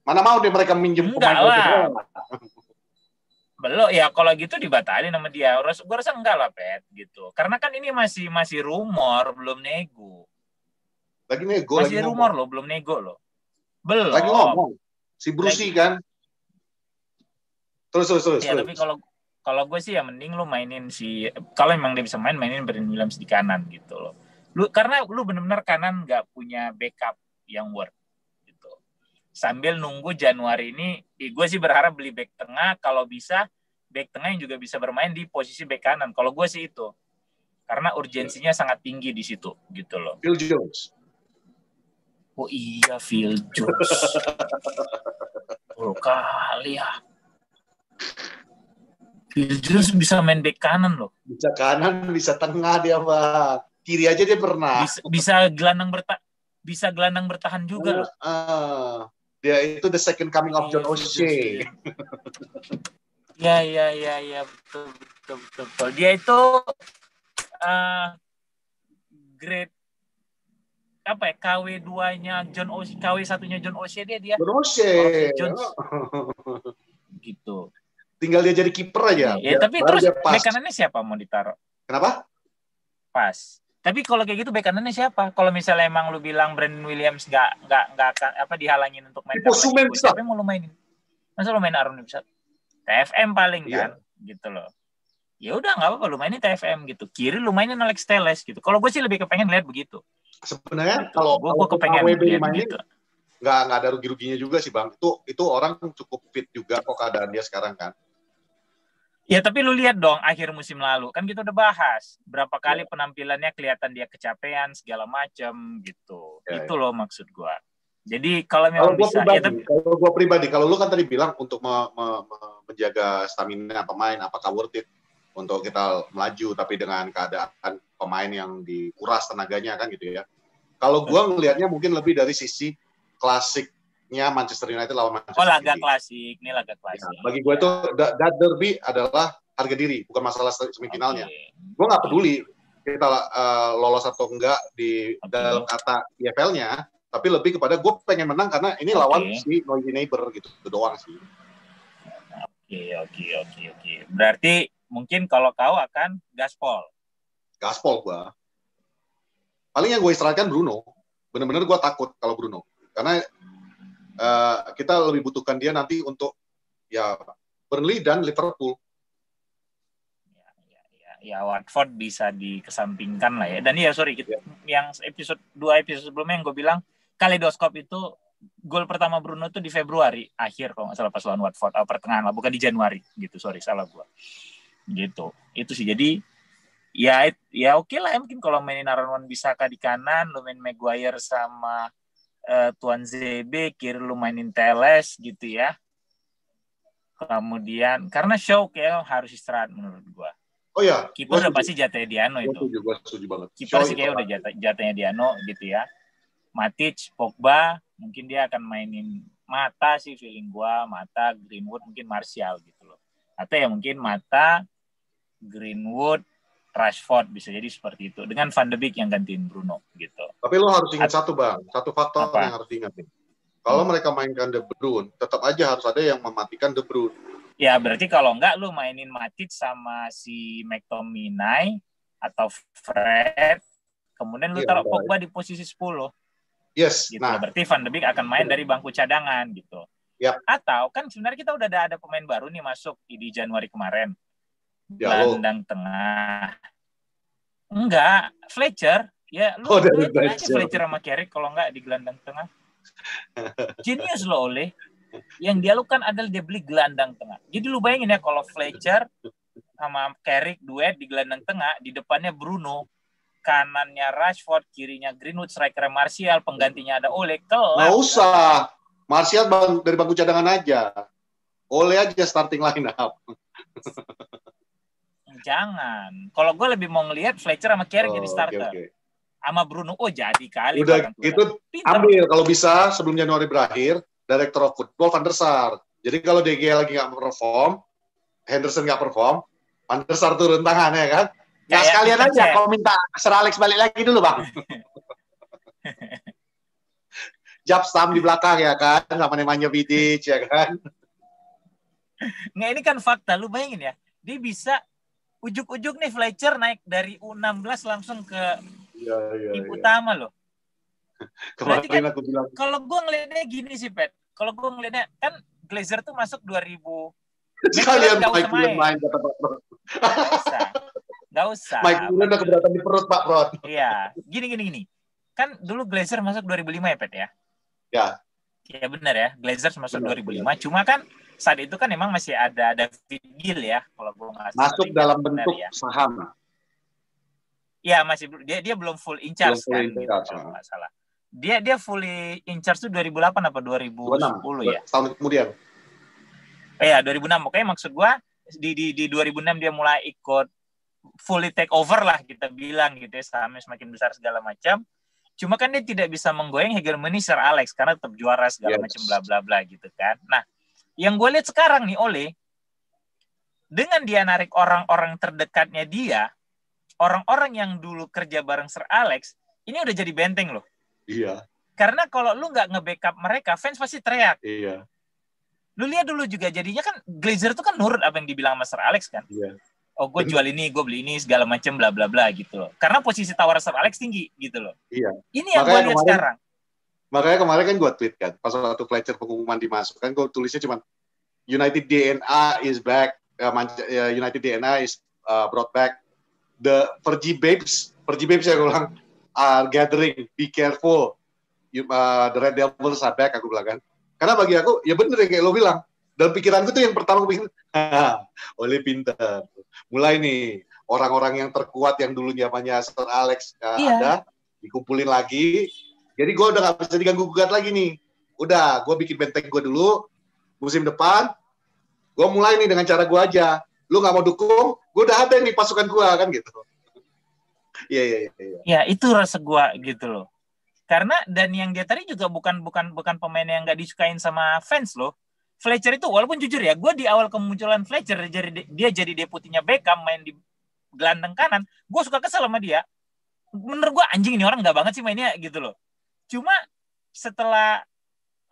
Speaker 1: Mana mau deh mereka minjem pemain
Speaker 2: lah. Belum ya, kalau gitu dibatalin sama dia. Gue rasa enggak lah Pet gitu. Karena kan ini masih rumor, belum nego. Masih rumor loh, belum nego loh. Belum.
Speaker 1: Lagi ngomong. Si Brucey kan. Terus.
Speaker 2: Ya, tapi kalau gue sih ya mending lu mainin kalau memang dia bisa mainin Brandon Williams di kanan gitu loh. Karena lu benar-benar kanan nggak punya backup yang worth gitu. Sambil nunggu Januari ini, gue sih berharap beli back tengah, kalau bisa back tengah yang juga bisa bermain di posisi back kanan. Kalau gue sih itu. Karena urgensinya sangat tinggi di situ gitu loh.
Speaker 1: Phil Jones.
Speaker 2: Oh iya, Phil Jones. Kali ya. Phil Jones bisa main back kanan loh.
Speaker 1: Bisa kanan, bisa tengah dia Bang. Kiri aja dia pernah.
Speaker 2: Bisa gelandang bertahan juga loh.
Speaker 1: Dia itu the second coming of John O'Shea.
Speaker 2: Ya, betul. Dia itu grade apa ya, KW2-nya John O'Shea, KW1-nya John O'Shea dia.
Speaker 1: John O'Shea.
Speaker 2: Gitu.
Speaker 1: Tinggal dia jadi kiper aja.
Speaker 2: Ya, tapi terus bek kanannya siapa mau ditaruh?
Speaker 1: Kenapa?
Speaker 2: Pas. Tapi kalau kayak gitu bek kanannya siapa? Kalau misalnya emang lu bilang Brandon Williams nggak akan dihalangin untuk main, siapa yang mau lu mainin? Masa lu main Aaron Wan-Bissaka? TFM paling kan, gitu loh. Ya udah nggak apa-apa lu mainin TFM gitu. Kiri lu mainin Alex Telles gitu. Kalau gue sih lebih kepengen lihat begitu.
Speaker 1: Sebenarnya
Speaker 2: gitu. Kalau gue kepengen lihat begitu.
Speaker 1: Nggak ada rugi-ruginya juga sih Bang. Itu orang cukup fit juga kok keadaan dia sekarang kan.
Speaker 2: Ya tapi lu lihat dong akhir musim lalu kan kita udah bahas berapa kali penampilannya kelihatan dia kecapean segala macam gitu. Itu loh maksud gua. Jadi kalau memang bisa
Speaker 1: kalau gua pribadi, kalau lu kan tadi bilang untuk menjaga stamina pemain apakah worth it? untuk kita melaju, tapi dengan keadaan pemain yang dikuras tenaganya kan gitu ya. Kalau gue ngelihatnya mungkin lebih dari sisi klasiknya Manchester United lawan Manchester City.
Speaker 2: Laga klasik, ini laga klasik.
Speaker 1: Ya, bagi gue itu that derby adalah harga diri, bukan masalah semifinalnya. Gue nggak peduli kita lolos atau enggak di dalam kata EFL-nya, tapi lebih kepada gue pengen menang karena ini lawan si noisy neighbor gitu, itu doang sih.
Speaker 2: Oke. Berarti mungkin kalau kau akan gaspol gue.
Speaker 1: Paling yang gue istirahatkan Bruno. Benar-benar gue takut kalau Bruno. Karena kita lebih butuhkan dia nanti untuk ya Burnley dan Liverpool.
Speaker 2: Ya Watford bisa dikesampingkan lah ya. Dan yang dua episode sebelumnya yang gue bilang kaleidoskop itu gol pertama Bruno tuh di Februari akhir kalau nggak salah pas lawan Watford, pertengahan lah, bukan di Januari gitu. Sorry, salah gue. Gitu. Itu sih. Jadi ya oke lah ya, mungkin kalau mainin Aaron Wan-Bissaka di kanan, lu main Maguire sama Tuan ZB, kiri lu mainin Teles gitu ya. Kemudian karena Shaw kayak harus istirahat menurut gue.
Speaker 1: Oh ya,
Speaker 2: kiper udah pasti jatahnya Diano itu.
Speaker 1: Gue setuju banget.
Speaker 2: Kiper sih kayak udah jatahnya Diano gitu ya. Matic, Pogba, mungkin dia akan mainin Mata sih feeling gua, Mata, Greenwood, mungkin Martial gitu loh. Atau ya mungkin Mata, Greenwood, Rashford bisa jadi seperti itu. Dengan Van de Beek yang gantiin Bruno gitu.
Speaker 1: Tapi lo harus ingat satu Bang, satu faktor yang harus diingatin. Kalau mereka mainkan De Bruyne, tetap aja harus ada yang mematikan De Bruyne.
Speaker 2: Ya berarti kalau enggak lu mainin Matic sama si McTominay atau Fred, kemudian lu taruh Pogba di posisi 10.
Speaker 1: Yes.
Speaker 2: Gitu. Berarti Van de Beek akan main dari bangku cadangan gitu.
Speaker 1: Yep.
Speaker 2: Atau kan sebenarnya kita udah ada pemain baru nih masuk di Januari kemarin. Gelandang tengah. Enggak, Fletcher. Ya lu lihat aja Fletcher sama Carrick kalau enggak di gelandang tengah. Genius lo Oleh. Yang dia lakukan adalah dia beli gelandang tengah. Jadi lu bayangin ya kalau Fletcher sama Carrick duet di gelandang tengah, di depannya Bruno, kanannya Rashford, kirinya Greenwood, striker Martial, penggantinya ada Ole.
Speaker 1: Nggak usah. Martial dari bangku cadangan aja. Ole aja starting line up.
Speaker 2: Jangan. Kalau gue lebih mau ngelihat Fletcher sama Carrick jadi starter. Okay. Sama Bruno, jadi kali.
Speaker 1: Udah itu ambil kalau bisa sebelum Januari berakhir. Director of Football Van der Sar. Jadi kalau De Gea lagi nggak perform, Henderson nggak perform, Van der Sar turun tangan ya kan?
Speaker 3: Ya sekalian aja kalau minta Sir Alex balik lagi dulu Bang.
Speaker 1: Jab Stam di belakang ya kan, sama Nemanja Vidic ya kan?
Speaker 2: Nggak, ini kan fakta. Lu bayangin ya, dia bisa ujuk-ujuk nih Fletcher naik dari U16 langsung ke tim utama loh.
Speaker 1: Kemarin
Speaker 2: kan,
Speaker 1: aku bilang.
Speaker 2: Kalau gue ngeliatnya gini sih, Pet. Kalau gue ngeliatnya, kan Glazer tuh masuk 2000.
Speaker 1: Sekalian Mike Willian main.
Speaker 2: Gak usah.
Speaker 1: Mike Willian udah keberatan di perut, Pak Prot.
Speaker 2: Iya. Gini. Kan dulu Glazer masuk 2005 ya, Pet ya?
Speaker 1: Ya.
Speaker 2: Ya benar ya. Glazer masuk 2005. Cuma kan saat itu kan emang masih ada David Gill ya. Kalau gue nggak salah.
Speaker 1: Masuk dalam bentuk saham.
Speaker 2: Iya, masih dia belum full in charge kan. Gitu, kalau nggak salah. Dia fully in charge tuh 2008 apa 2010 ya?
Speaker 1: Tahun kemudian.
Speaker 2: Iya, 2006. Pokoknya maksud gua di 2006 dia mulai ikut fully take over lah kita bilang gitu ya, sahamnya semakin besar segala macam. Cuma kan dia tidak bisa menggoyang hegemoni Sir Alex karena tetap juara segala macam bla bla bla gitu kan. Nah, yang gue lihat sekarang nih Ole, dengan dia narik orang-orang terdekatnya dia, orang-orang yang dulu kerja bareng Sir Alex, ini udah jadi benteng loh.
Speaker 1: Iya.
Speaker 2: Karena kalau lu nggak nge-backup mereka, fans pasti teriak.
Speaker 1: Iya.
Speaker 2: Lu lihat dulu juga, jadinya kan Glazer tuh kan nurut apa yang dibilang sama Sir Alex kan.
Speaker 1: Iya.
Speaker 2: Oh, gue jual ini, gue beli ini, segala macam bla bla bla gitu loh. Karena posisi tawar Sir Alex tinggi gitu loh.
Speaker 1: Iya.
Speaker 2: Ini yang gue lihat sekarang.
Speaker 1: Makanya kemarin kan gue tweet kan, pas waktu Fletcher pengumuman dimasukkan, gue tulisnya cuma United DNA is back, United DNA is brought back. The Fergie Babes saya bilang, are gathering, be careful. The Red Devils are back, aku bilang kan. Karena bagi aku, ya bener ya kayak lo bilang. Dalam pikiranku tuh yang pertama aku pikir, Oleh pintar. Mulai nih, orang-orang yang terkuat yang dulu zamannya Sir Alex ada, dikumpulin lagi. Jadi gue udah gak bisa diganggu-gugat lagi nih. Udah, gue bikin benteng gue dulu. Musim depan, gue mulai nih dengan cara gue aja. Lu gak mau dukung, gue udah ada nih pasukan gue kan gitu. Iya.
Speaker 2: Ya itu rasa gue gitu loh. Karena dan yang dia tadi juga bukan pemain yang nggak disukain sama fans loh. Fletcher itu walaupun jujur ya, gue di awal kemunculan Fletcher dia jadi deputinya Beckham main di gelandang kanan, gue suka kesel sama dia. Menurut gue anjing ini orang nggak banget sih mainnya gitu loh. Cuma setelah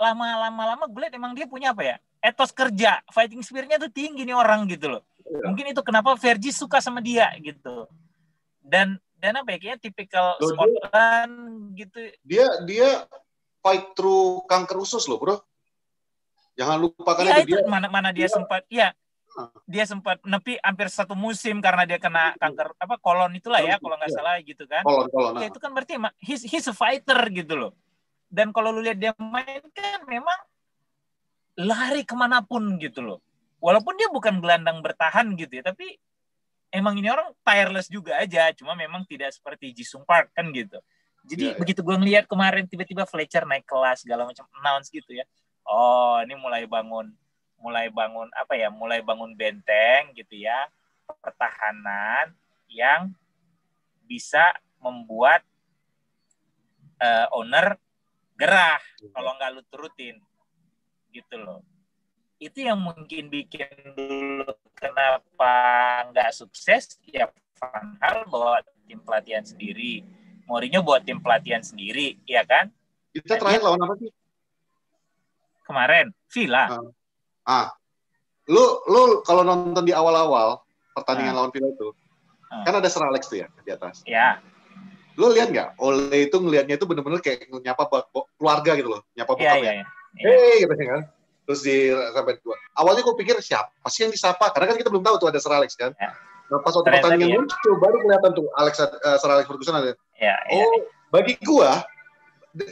Speaker 2: lama gue lihat emang dia punya apa ya, etos kerja, fighting spirit-nya tuh tinggi nih orang gitu loh. Mungkin itu kenapa Fergie suka sama dia gitu. Dan apa ya, kayaknya tipikal Scotland gitu.
Speaker 1: Dia fight through kanker usus loh bro. Jangan lupakan
Speaker 2: ya, itu dia. Mana dia sempat, ya dia sempat nepi hampir 1 musim karena dia kena kanker kolon itulah ya kalau nggak salah gitu kan.
Speaker 1: Kolon.
Speaker 2: Ya itu kan berarti he's a fighter gitu loh. Dan kalau lu lihat dia main kan memang lari kemanapun gitu loh. Walaupun dia bukan gelandang bertahan gitu ya, tapi emang ini orang tireless juga aja. Cuma memang tidak seperti Jisung Park kan gitu. Jadi begitu gue ngelihat kemarin tiba-tiba Fletcher naik kelas segala macam announce gitu ya. Oh, ini mulai bangun benteng gitu ya, pertahanan yang bisa membuat owner gerah kalau nggak lu turutin gitu loh. Itu yang mungkin bikin dulu kenapa nggak sukses ya. Van Gaal bawa tim pelatihan sendiri, Mourinho buat tim pelatihan sendiri, ya kan?
Speaker 1: Kita terakhir lawan apa sih?
Speaker 2: Kemarin Villa.
Speaker 1: Lu kalau nonton di awal-awal pertandingan lawan Villa itu, kan ada Sir Alex tuh ya di atas.
Speaker 2: Ya.
Speaker 1: Lu lihat nggak? Ole itu ngelihatnya itu bener-bener kayak nyapa keluarga gitu loh, nyapa bokapnya. Hei, gitu kan. Terus sampai dua. Awalnya gue pikir siapa sih yang disapa? Karena kan kita belum tahu tuh ada Sir Alex kan. Ya. Nah, pas waktu pertandingan muncul baru kelihatan tuh Sir Alex Ferguson ada. Bagi gua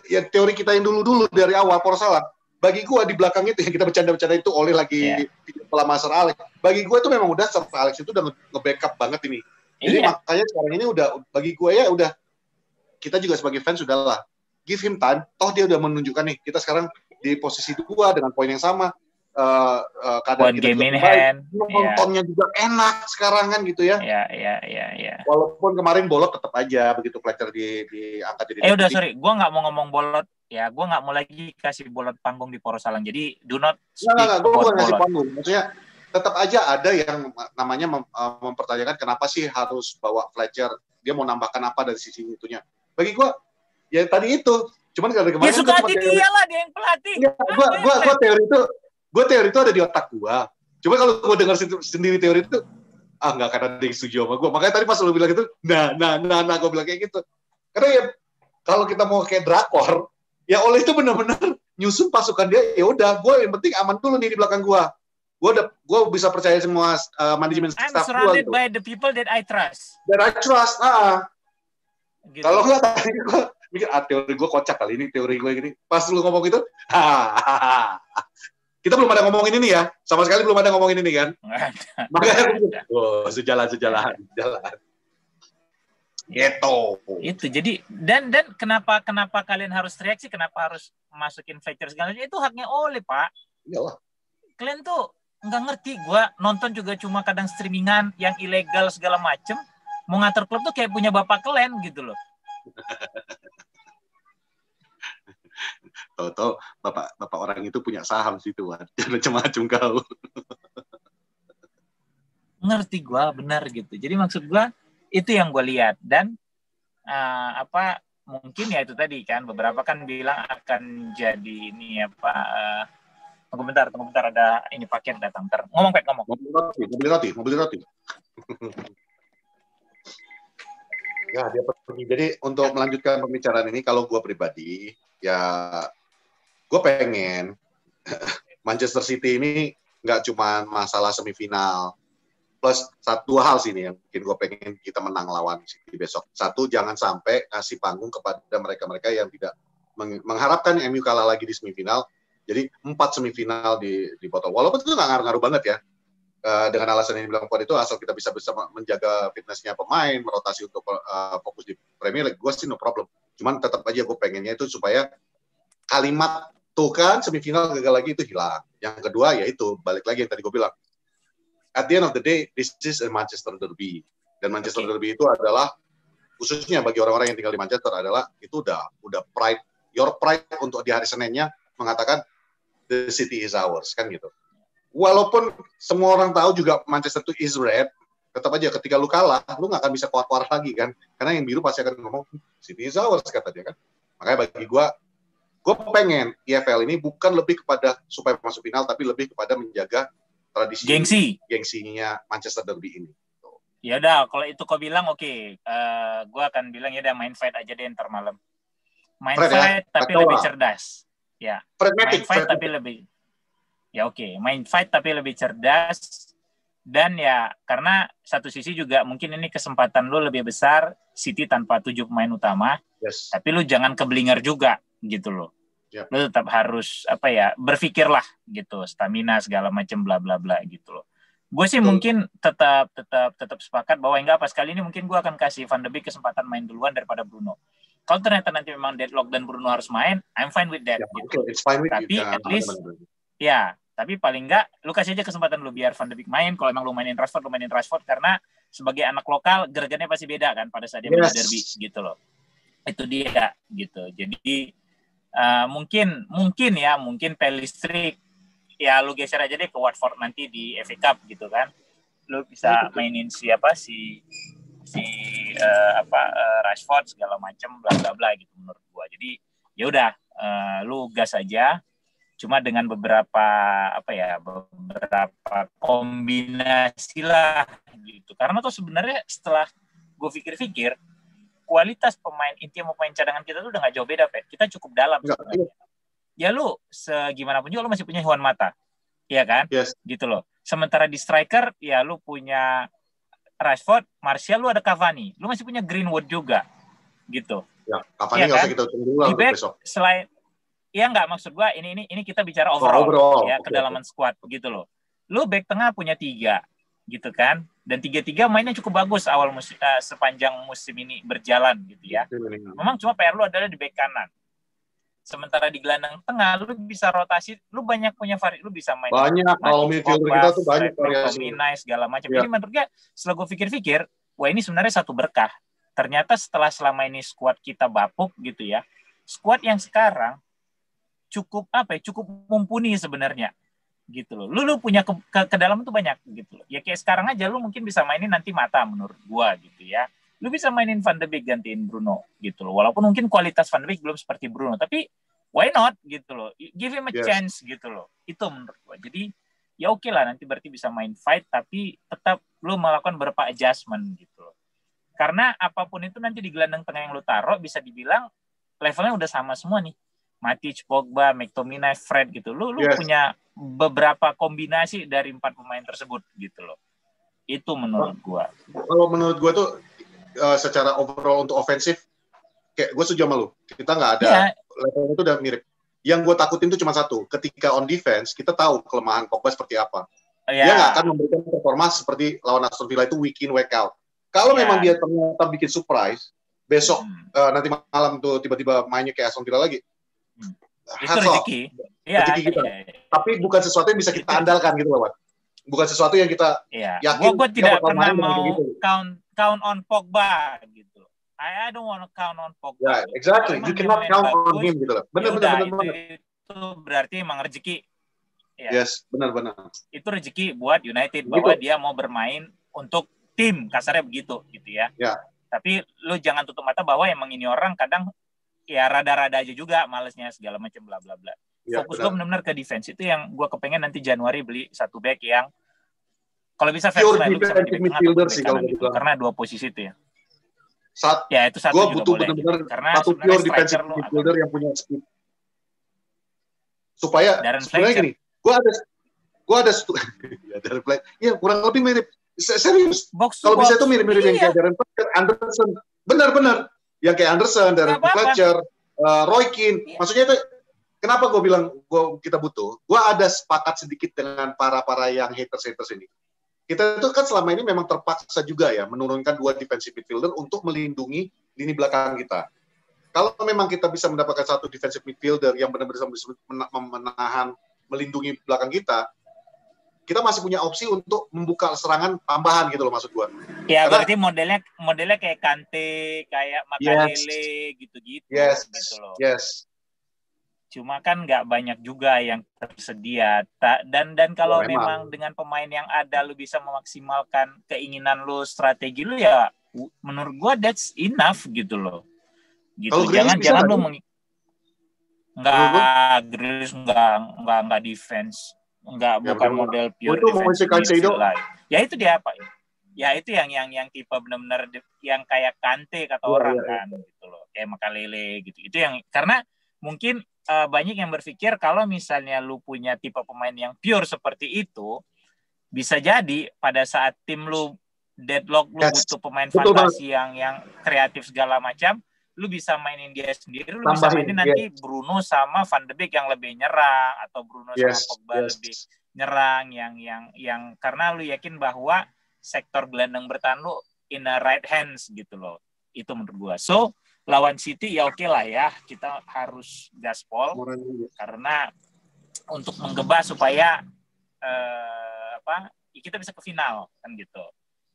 Speaker 1: ya teori kita yang dulu dari awal Porsalah. Bagi gue di belakang itu yang kita bercanda-bercanda itu oleh lagi pelama Sir Alex. Bagi gue itu memang udah Sir Alex itu udah nge-backup banget ini. Jadi makanya sekarang ini udah bagi gue ya udah kita juga sebagai fans sudahlah give him time. Toh dia udah menunjukkan nih kita sekarang di posisi 2 dengan poin yang sama. Keadaan kita juga baik. Nontonnya juga enak sekarang kan gitu ya.
Speaker 2: Iya.
Speaker 1: Walaupun kemarin bolot tetap aja begitu Fletcher diangkat jadi.
Speaker 2: Udah sorry, gue nggak mau ngomong bolot. Ya, gue nggak mau lagi kasih bolot panggung di Porsalang. Jadi, do not speak
Speaker 1: gue bukan kasih panggung. Maksudnya, tetap aja ada yang namanya mempertanyakan kenapa sih harus bawa Fletcher. Dia mau nambahkan apa dari sisi itunya. Bagi gue, ya tadi itu. Cuman dari kemarin...
Speaker 2: Ya, suka hati dia lah, dia yang pelatih.
Speaker 1: Gue teori itu ada di otak gue. Cuma kalau gue dengar sendiri teori itu, nggak akan ada yang setuju sama gue. Makanya tadi pas lu bilang itu, gue bilang kayak gitu. Karena ya, kalau kita mau kayak drakor, ya Ole itu benar-benar nyusun pasukan dia. Ya udah, gue yang penting aman dulu nih di belakang gue. Gue bisa percaya semua manajemen staff gue.
Speaker 2: I'm surrounded by the people that I trust.
Speaker 1: Gitu. Kalau nggak tadi gue mikir, teori gue kocak kali ini, teori gue gini. Pas lu ngomong itu, kita belum ada ngomongin ini ya. Sama sekali belum ada ngomongin ini kan. Makanya sejalan. Gitu.
Speaker 2: Itu jadi dan kenapa kalian harus reaksi, kenapa harus masukin Fletcher segala itu haknya Ole, Pak.
Speaker 1: Iyalah.
Speaker 2: Kalian tuh nggak ngerti. Gua nonton juga cuma kadang streamingan yang ilegal segala macem. Mau ngatur klub tuh kayak punya bapak kalian gitu loh.
Speaker 1: Tahu-tahu bapak orang itu punya saham situ, jangan macam-macam kau.
Speaker 2: Ngerti gua benar gitu. Jadi maksud gua itu yang gue lihat dan mungkin ya itu tadi kan beberapa kan bilang akan jadi ini tunggu bentar ada ini paket datang ngomong
Speaker 1: mobil roti ya dia pergi. Jadi untuk melanjutkan pembicaraan ini kalau gue pribadi ya gue pengen Manchester City ini nggak cuma masalah semifinal. Plus dua hal sih nih yang mungkin gue pengen kita menang lawan City besok. Satu, jangan sampai kasih panggung kepada mereka-mereka yang tidak mengharapkan MU kalah lagi di semifinal. Jadi 4 semifinal di botol. Walaupun itu nggak ngaruh-ngaruh banget ya. Dengan alasan yang dibilang kuat itu asal kita bisa menjaga fitnessnya pemain, merotasi untuk fokus di Premier League, gue sih no problem. Cuman tetap aja gue pengennya itu supaya kalimat tuh kan semifinal gagal lagi itu hilang. Yang kedua yaitu balik lagi yang tadi gue bilang. at the end of the day, this is a Manchester Derby. Dan Manchester Derby itu adalah, khususnya bagi orang-orang yang tinggal di Manchester, adalah itu udah pride, your pride untuk di hari Seninnya mengatakan the city is ours, kan gitu. Walaupun semua orang tahu juga Manchester itu is red, tetap aja ketika lu kalah, lu nggak akan bisa kuat-kuat lagi kan, karena yang biru pasti akan ngomong city is ours, kata dia kan. Makanya bagi gue pengen EFL ini bukan lebih kepada supaya masuk final, tapi lebih kepada menjaga tradisi gengsinya Manchester Derby ini.
Speaker 2: Ya udah, kalau itu kau bilang oke. Gue akan bilang ya udah main fight aja deh ntar malam. Main fight tapi lebih cerdas. Ya. Main fight tapi lebih. Ya oke, main fight tapi lebih cerdas. Dan ya karena satu sisi juga mungkin ini kesempatan lu lebih besar City tanpa 7 pemain utama.
Speaker 1: Yes.
Speaker 2: Tapi lu jangan keblinger juga gitu loh. Yep. Lu tetap harus berpikirlah gitu, stamina segala macam bla bla bla gitu loh. Gue sih mungkin tetap sepakat bahwa enggak pas kali ini mungkin gue akan kasih Van de Beek kesempatan main duluan daripada Bruno. Kalau ternyata nanti memang deadlock dan Bruno harus main, I'm fine with that.
Speaker 1: Yeah, gitu. It's fine with
Speaker 2: tapi at least tapi paling enggak lu kasih aja kesempatan lu biar Van de Beek main. Kalau emang lu mainin Rashford karena sebagai anak lokal gergannya pasti beda kan pada saat dia main derby gitu loh. Itu dia gitu. Jadi mungkin Pellistri ya lu geser aja deh ke Watford nanti di FA Cup gitu kan. Lu bisa mainin Rashford segala macam bla bla bla gitu menurut gua. Jadi ya udah lu gas aja. Cuma dengan beberapa kombinasi lah gitu. Karena tuh sebenarnya setelah gue pikir-pikir kualitas pemain inti sama pemain cadangan kita tuh udah gak jauh beda, Pet. Kita cukup dalam sebenarnya. Ya lu segimana pun juga lu masih punya Juan Mata. Iya kan?
Speaker 1: Yes.
Speaker 2: Gitu loh. Sementara di striker ya lu punya Rashford, Martial, lu ada Cavani. Lu masih punya Greenwood juga. Gitu.
Speaker 1: Ya, Cavani enggak usah kita tunggu lah besok.
Speaker 2: Selain enggak, maksud gua ini kita bicara overall ya, kedalaman squad gitu loh. Lu back tengah punya 3 gitu kan. Dan 3-3 mainnya cukup bagus sepanjang musim ini berjalan gitu ya. Memang cuma PR lu adalah di back kanan. Sementara di gelandang tengah lu bisa rotasi, lu banyak punya lu bisa main.
Speaker 1: Banyak kalau midfielder kita tuh banyak variasi.
Speaker 2: Segala macam. Jadi menurut gue setelah gue pikir-pikir, wah ini sebenarnya satu berkah. Ternyata selama ini squad kita bapuk gitu ya. Squad yang sekarang cukup mumpuni sebenarnya gitu loh. Lu punya ke dalam tuh banyak gitu loh. Ya kayak sekarang aja lu mungkin bisa mainin nanti Mata menurut gua gitu ya. Lu bisa mainin Van de Beek gantiin Bruno gitu loh. Walaupun mungkin kualitas Van de Beek belum seperti Bruno, tapi why not gitu loh. Give him a chance gitu loh. Itu menurut gua. Jadi ya oke lah nanti berarti bisa main fight tapi tetap lu melakukan beberapa adjustment gitu loh. Karena apapun itu nanti di gelandang tengah yang lu taruh bisa dibilang levelnya udah sama semua nih. Matic, Pogba, McTominay, Fred gitu. Lu punya beberapa kombinasi dari 4 pemain tersebut gitu loh. Itu menurut gua.
Speaker 1: Kalau menurut gua tuh secara overall untuk ofensif kayak gua setuju sama lu. Kita nggak ada levelnya itu udah mirip. Yang gua takutin tuh cuma satu. Ketika on defense kita tahu kelemahan Pogba seperti apa. Dia nggak akan memberikan performa seperti lawan Aston Villa itu week in week out. Kalau memang dia ternyata bikin surprise besok nanti malam tuh tiba-tiba mainnya kayak Aston Villa lagi.
Speaker 2: Itu rezeki.
Speaker 1: Rezeki kita. Tapi bukan sesuatu yang bisa kita andalkan gitu loh, Pak. Bukan sesuatu yang kita yakin.
Speaker 2: Gue tidak pernah mau count on Pogba gitu. I don't want to count on Pogba.
Speaker 1: Yeah, exactly. You cannot count on him gitu loh. Benar.
Speaker 2: Itu berarti emang rezeki.
Speaker 1: Ya. Yes, benar.
Speaker 2: Itu rezeki buat United bahwa dia mau bermain untuk tim, kasarnya begitu gitu ya.
Speaker 1: Ya.
Speaker 2: Tapi lu jangan tutup mata bahwa emang ini orang kadang ya rada-rada aja juga malesnya segala macam bla bla bla. Fokus gue benar-benar ke defense. Itu yang gue kepengen nanti Januari beli satu back yang kalau bisa versatile, lu bisa di back tengah sih kalau gitu. Karena 2 posisi itu ya. Itu satu
Speaker 1: gue
Speaker 2: juga
Speaker 1: butuh
Speaker 2: boleh.
Speaker 1: Benar-benar
Speaker 2: karena
Speaker 1: satu pure defensive midfielder yang punya speed. Supaya sebenarnya gini, gue ada ya kurang lebih mirip. Serius. Kalau bisa itu mirip-mirip yang kayak Darren Fletcher, Anderson. Benar. Yang kayak Anderson, Darren Fletcher, Roy Keane. Maksudnya itu kenapa gue bilang kita butuh? Gue ada sepakat sedikit dengan para yang haters ini. Kita itu kan selama ini memang terpaksa juga ya menurunkan 2 defensive midfielder untuk melindungi lini belakang kita. Kalau memang kita bisa mendapatkan satu defensive midfielder yang benar-benar bisa menahan, melindungi belakang kita, kita masih punya opsi untuk membuka serangan tambahan gitu loh maksud gua.
Speaker 2: Ya, berarti modelnya kayak Kante, kayak Makalele gitu-gitu gitu loh.
Speaker 1: Yes.
Speaker 2: Cuma kan nggak banyak juga yang tersedia. Dan kalau memang dengan pemain yang ada lu bisa memaksimalkan keinginan lu, strategi lu ya menurut gua that's enough gitu loh. Gitu. Jangan lu Grealish nggak defense. Bukan model pure defense lah. Ya itu dia apa? Ya itu yang tipe benar-benar yang kayak Kante kata orang kan gitu loh. Kayak Makalele gitu. Itu yang karena mungkin banyak yang berpikir kalau misalnya lu punya tipe pemain yang pure seperti itu, bisa jadi pada saat tim lu deadlock, lu butuh pemain fantasi yang kreatif segala macam, lu bisa mainin dia sendiri, lu bisa mainin nanti Bruno sama Van de Beek yang lebih nyerang, atau Bruno sama Pogba lebih nyerang yang karena lu yakin bahwa sektor gelandang bertahan lu in the right hands gitu loh. Itu menurut gua. So lawan City ya oke lah ya, kita harus gaspol karena untuk menggeba supaya kita bisa ke final kan gitu.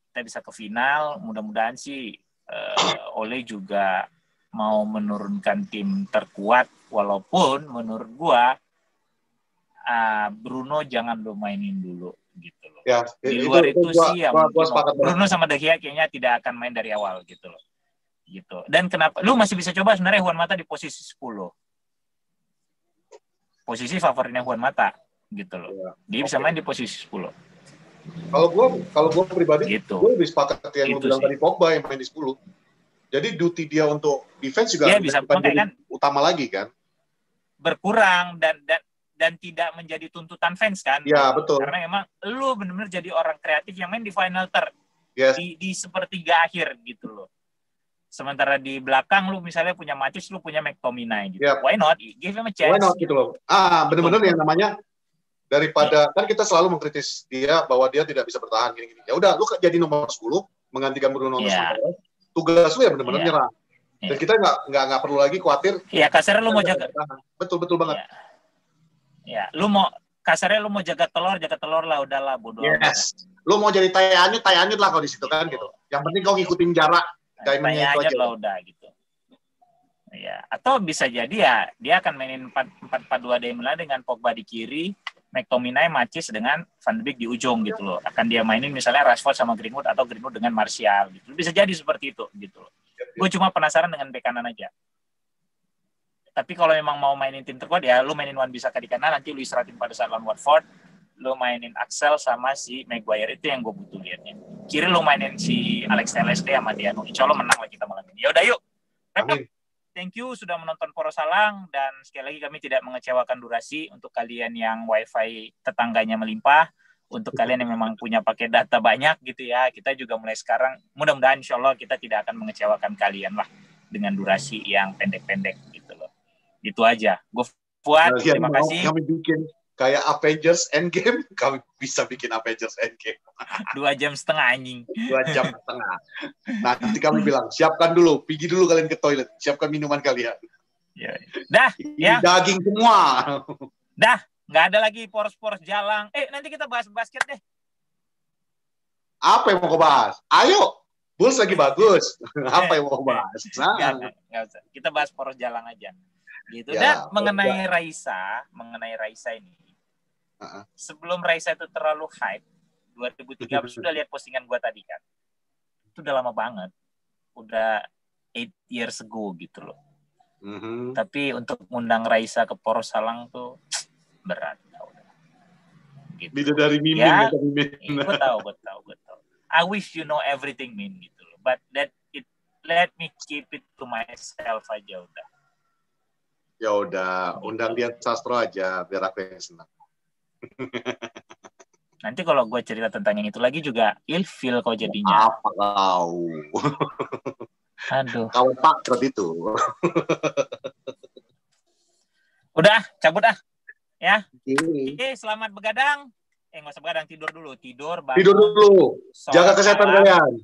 Speaker 2: Kita bisa ke final, mudah-mudahan sih Ole juga mau menurunkan tim terkuat, walaupun menurut gua Bruno jangan lo mainin dulu gitu loh. Ya, di luar itu sih ya Bruno sama De Gea kayaknya tidak akan main dari awal gitu loh. Gitu. Dan kenapa lu masih bisa coba sebenarnya Juan Mata di posisi 10. Posisi favoritnya Juan Mata gitu loh. Ya, dia bisa main di posisi 10. Kalau gua pribadi gitu. Gue lebih sepakat yang lu bilang tadi, Pogba yang main di 10. Jadi duty dia untuk defense juga bisa kan, utama lagi kan. Berkurang dan tidak menjadi tuntutan fans kan. Ya, betul. Karena emang lu benar-benar jadi orang kreatif yang main di final third. Yes. Di sepertiga akhir gitu loh. Sementara di belakang lu misalnya punya Matic, lu punya McTominay gitu. Yep. Why not? Give him a chance. Why not gitu loh. Benar-benar yang namanya daripada kan kita selalu mengkritis dia bahwa dia tidak bisa bertahan gini-gini. Ya udah, lu jadi nomor 10 menggantikan Bruno Fernandes. Tugas lu ya benar-benar nyerang. Dan kita nggak perlu lagi khawatir. Iya, kasarnya lu mau jaga. Betul banget. Ya, lu mau kasarnya lu mau jaga telur lah, udahlah bodo amat. Lu mau jadi tai anyut lah kalau di situ kan gitu. Yang penting kau ngikutin jarak. Diamondnya itu aja lah udah gitu. Ya, atau bisa jadi ya dia akan mainin 4-4-2 diamond dengan Pogba di kiri, McTominay, Matic dengan Van de Beek di ujung gitu loh. Akan dia mainin misalnya Rashford sama Greenwood atau Greenwood dengan Martial gitu. Bisa jadi seperti itu gitu loh. Gue cuma penasaran dengan bek kanan aja. Tapi kalau memang mau mainin tim terkuat ya lu mainin Wan-Bissaka di kanan, nanti lu istirahatin pada saat lawan Watford, lu mainin Axel sama si Maguire, itu yang gue butuh liatnya. Kiri lu mainin si Alex Telles sama Diano. Insya Allah menang lah kita malam ini. Yaudah yuk. Thank you sudah menonton Poros Salang, dan sekali lagi kami tidak mengecewakan durasi untuk kalian yang wifi tetangganya melimpah. Untuk kalian yang memang punya pakai data banyak gitu ya, kita juga mulai sekarang mudah-mudahan insya Allah kita tidak akan mengecewakan kalian lah dengan durasi yang pendek-pendek gitu loh. Itu aja. Gue Fuad, terima kasih. Kami bikin kayak Avengers Endgame, kami bisa bikin Avengers Endgame. 2 jam setengah anjing. 2 jam setengah. Nanti kami bilang, siapkan dulu, pergi dulu kalian ke toilet, siapkan minuman kalian. Ya. Dah, ya. Daging semua. Dah, nggak ada lagi poros-poros jalang. Nanti kita bahas basket deh. Apa yang mau kau bahas? Ayo, Bulls lagi bagus. Apa yang mau kau bahas? Nggak usah. Kita bahas poros jalang aja. Gitu. Ya, dan mengenai Raisa ini. Sebelum Raisa itu terlalu hype, 2013 sudah lihat postingan gue tadi kan. Itu udah lama banget. Udah 8 years ago gitu loh. Tapi untuk ngundang Raisa ke Poros Salang tuh berat. Gitu. Beda dari Mimin. Ya, gue tahu. I wish you know everything, Min gitu loh. But let me keep it to myself aja udah. Ya udah, undang dia Sastro aja biar aku yang senang. Nanti kalau gue cerita tentang yang itu lagi juga ilfil kau jadinya. Apa kau? Aduh. Kau pakrot itu. Udah, cabut ah. Ya. Oke, selamat begadang. Nggak usah begadang, tidur dulu. Tidur, bangun. Tidur dulu. Jaga kesehatan kalian.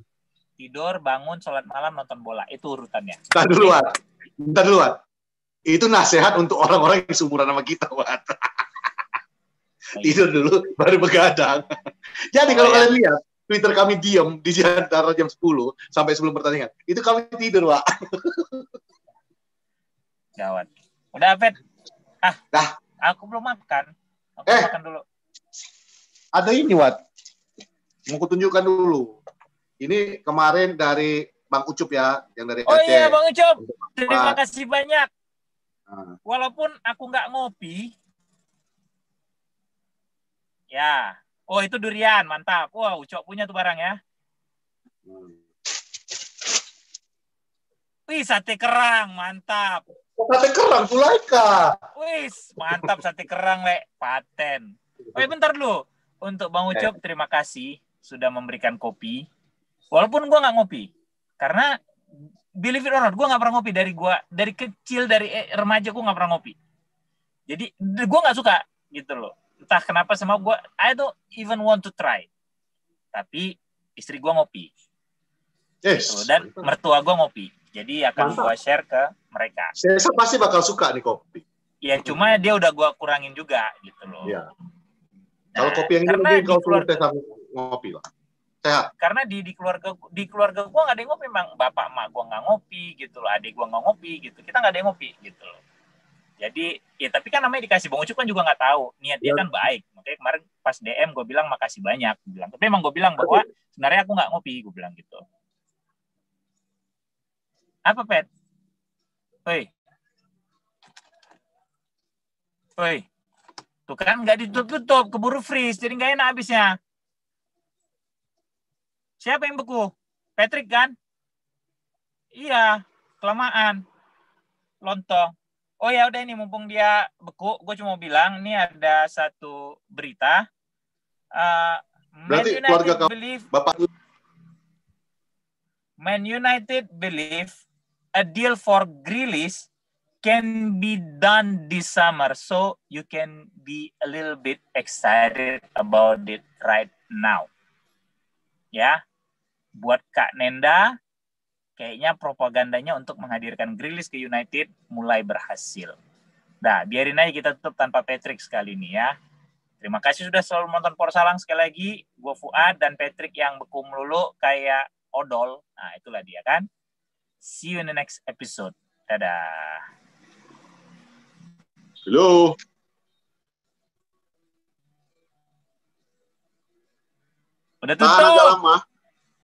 Speaker 2: Tidur, bangun, sholat malam, nonton bola. Itu urutannya. Bentar duluan. Itu nasihat untuk orang-orang yang seumuran sama kita, Wat.
Speaker 1: Tidur dulu, baru begadang. Jadi kalau kalian lihat, Twitter kami diam di antara jam 10 sampai sebelum pertandingan. Itu kami tidur, Pak.
Speaker 2: Gawat. Udah, Pet.
Speaker 1: Dah.
Speaker 2: Aku belum makan. Aku makan dulu.
Speaker 1: Ada ini, Wat. Mau kutunjukkan dulu. Ini kemarin dari Bang Ucup ya, yang dari
Speaker 2: Aceh. Oh iya, Bang Ucup. Terima kasih banyak. Walaupun aku nggak ngopi. Ya. Oh, itu durian. Mantap. Wah, Ucup punya tuh barang ya. Wih, sate kerang. Mantap.
Speaker 1: Sate kerang, Sulaika.
Speaker 2: Wih, mantap sate kerang, Le. Paten. Oh, bentar dulu. Untuk Bang Ucup, terima kasih sudah memberikan kopi. Walaupun gue nggak ngopi. Karena, believe it or not, gue nggak pernah ngopi. Dari kecil, dari remaja, gue nggak pernah ngopi. Jadi, gue nggak suka, gitu loh. Entah kenapa sama gue, I don't even want to try. Tapi, istri gue ngopi. Gitu. Dan mertua gue ngopi. Jadi, akan gue share ke mereka.
Speaker 1: Saya pasti bakal suka nih kopi.
Speaker 2: Ya, cuma dia udah gue kurangin juga, gitu loh.
Speaker 1: Iya. Kalau kopi yang ini mungkin kau suruh ngopi lah. Sehat.
Speaker 2: Karena di keluarga gue nggak ada yang ngopi, memang bapak emak gue nggak ngopi gitu loh, adik gue nggak ngopi gitu, kita nggak ada yang ngopi gitu loh. Jadi ya tapi kan namanya dikasih. Bang Ucup kan juga nggak tahu niat dia kan baik, makanya kemarin pas DM gue bilang makasih banyak, bilang. Tapi emang gue bilang bahwa sebenarnya aku nggak ngopi, gue bilang gitu. Apa, Pet? Oi, tuh kan nggak ditutup, keburu freeze, jadi nggak enak habisnya. Siapa yang beku? Patrick kan? Iya, kelamaan. Lontong. Oh ya udah, ini mumpung dia beku, gue cuma bilang ini ada satu berita.
Speaker 1: Berarti keluarga
Speaker 2: Man United believe a deal for Grealish can be done this summer, so you can be a little bit excited about it right now. Ya. Buat Kak Nenda, kayaknya propagandanya untuk menghadirkan Grealish ke United mulai berhasil. Nah, biarin aja kita tutup tanpa Patrick sekali ini ya. Terima kasih sudah selalu menonton Porsalang sekali lagi. Gue Fuad dan Patrick yang beku melulu kayak odol. Nah, itulah dia kan. See you in the next episode. Dadah.
Speaker 1: Halo.
Speaker 2: Udah tutup.